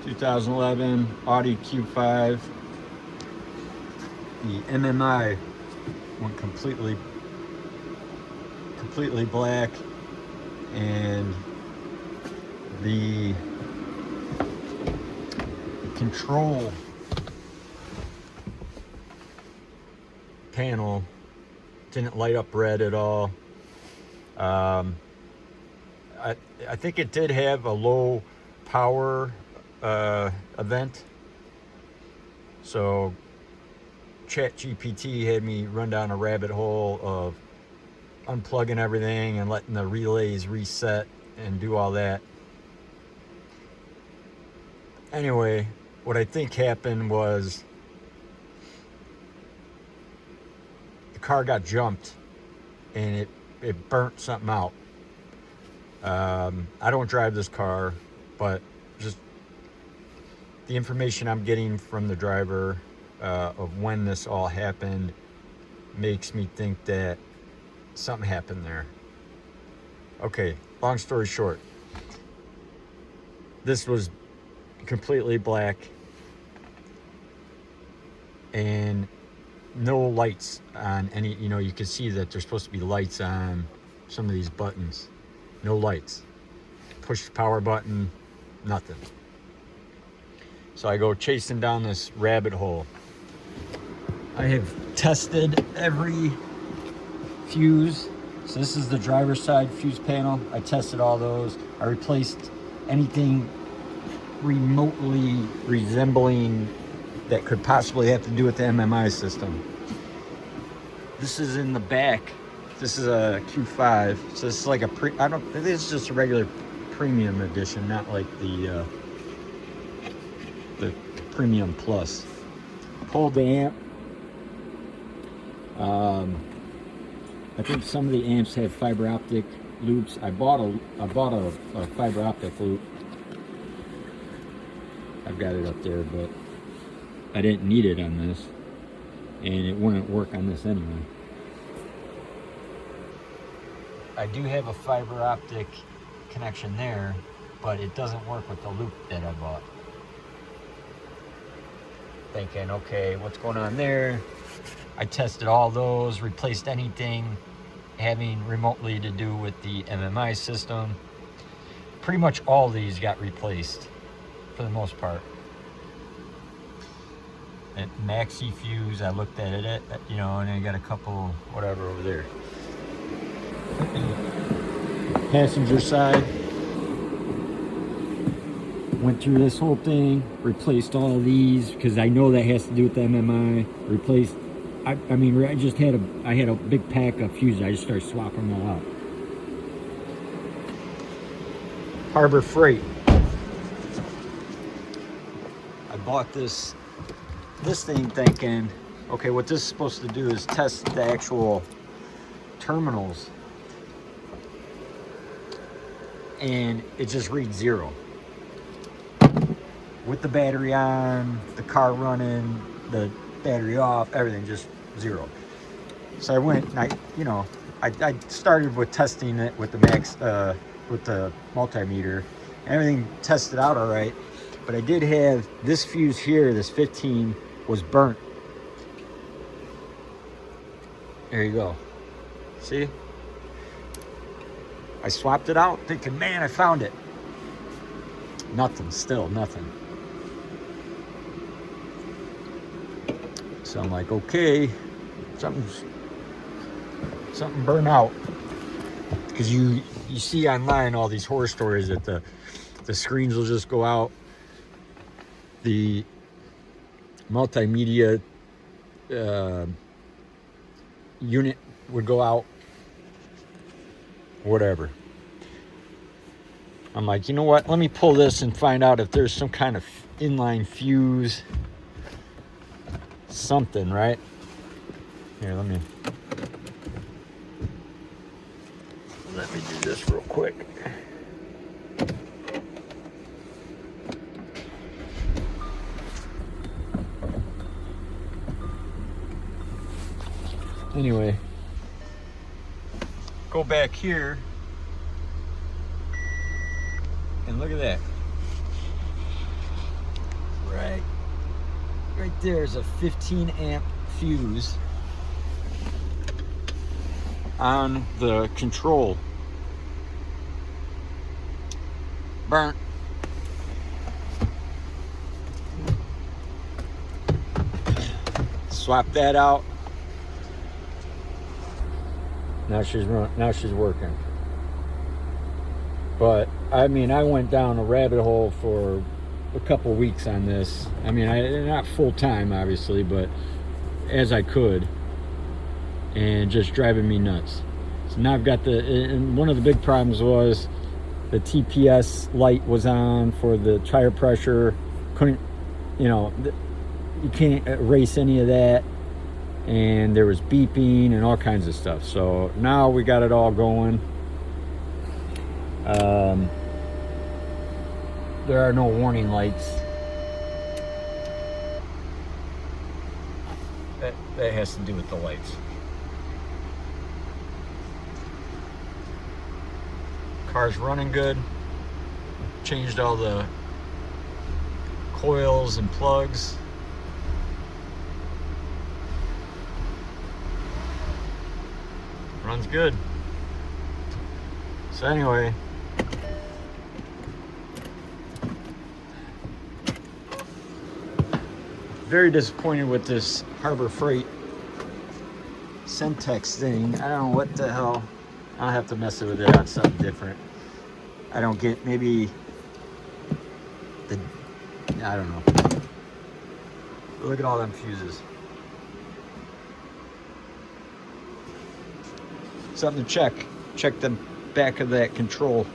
2011 Audi Q5. The MMI went completely black, and the control panel didn't light up red at all. I think it did have a low power event, so ChatGPT had me run down a rabbit hole of unplugging everything and letting the relays reset and do all that. Anyway, what I think happened was the car got jumped and it burnt something out. I don't drive this car, but just the information I'm getting from the driver of when this all happened makes me think that something happened there. Okay, long story short, this was completely black and no lights on any, you can see that there's supposed to be lights on some of these buttons. No lights. Push the power button, nothing. So I go chasing down this rabbit hole. I have tested every fuse. So this is the driver's side fuse panel. I tested all those. I replaced anything remotely resembling that could possibly have to do with the MMI system. This is in the back. This is a Q5. So this is like a this is just a regular premium edition, not like the premium plus. Pulled the amp. I think some of the amps have fiber optic loops. I bought a fiber optic loop. I've got it up there, but I didn't need it on this, and it wouldn't work on this anyway. I do have a fiber optic connection there, but it doesn't work with the loop that I bought. Thinking, okay, what's going on there? I tested all those, replaced anything having remotely to do with the MMI system. Pretty much all these got replaced for the most part. At maxi fuse, I looked at it, and I got a couple whatever over there. Passenger side, went through this whole thing, replaced all of these because I know that has to do with the MMI. Replaced. I just had a big pack of fuses. I just started swapping them all out. Harbor Freight. I bought this thing thinking, okay, what this is supposed to do is test the actual terminals, and it just reads 0 with the battery on, the car running, the battery off, everything just 0. So I went and I started with testing it with the with the multimeter. Everything tested out all right, but I did have this fuse here, this 15 was burnt. There you go. See? I swapped it out thinking, man, I found it. Nothing, still nothing. So I'm like, okay, something burned out. Because you see online all these horror stories that the screens will just go out, the multimedia unit would go out, whatever. I'm like, you know what? Let me pull this and find out if there's some kind of inline fuse, something, right? Here, let me do this real quick. Anyway, go back here and look at that. right there is a 15 amp fuse on the control. Burnt. Swap that out. Now she's working. But I mean, I went down a rabbit hole for a couple weeks on this. I mean, not full time, obviously, but as I could, and just driving me nuts. So now I've got and one of the big problems was the TPS light was on for the tire pressure. Couldn't, you can't erase any of that, and there was beeping and all kinds of stuff. So now we got it all going. There are no warning lights. That has to do with the lights. Car's running good. Changed all the coils and plugs. Runs good. So anyway, very disappointed with this Harbor Freight Centex thing. I don't know what the hell. I'll have to mess with it on something different. I don't get, maybe I don't know. Look at all them fuses. Something to check. Check the back of that control.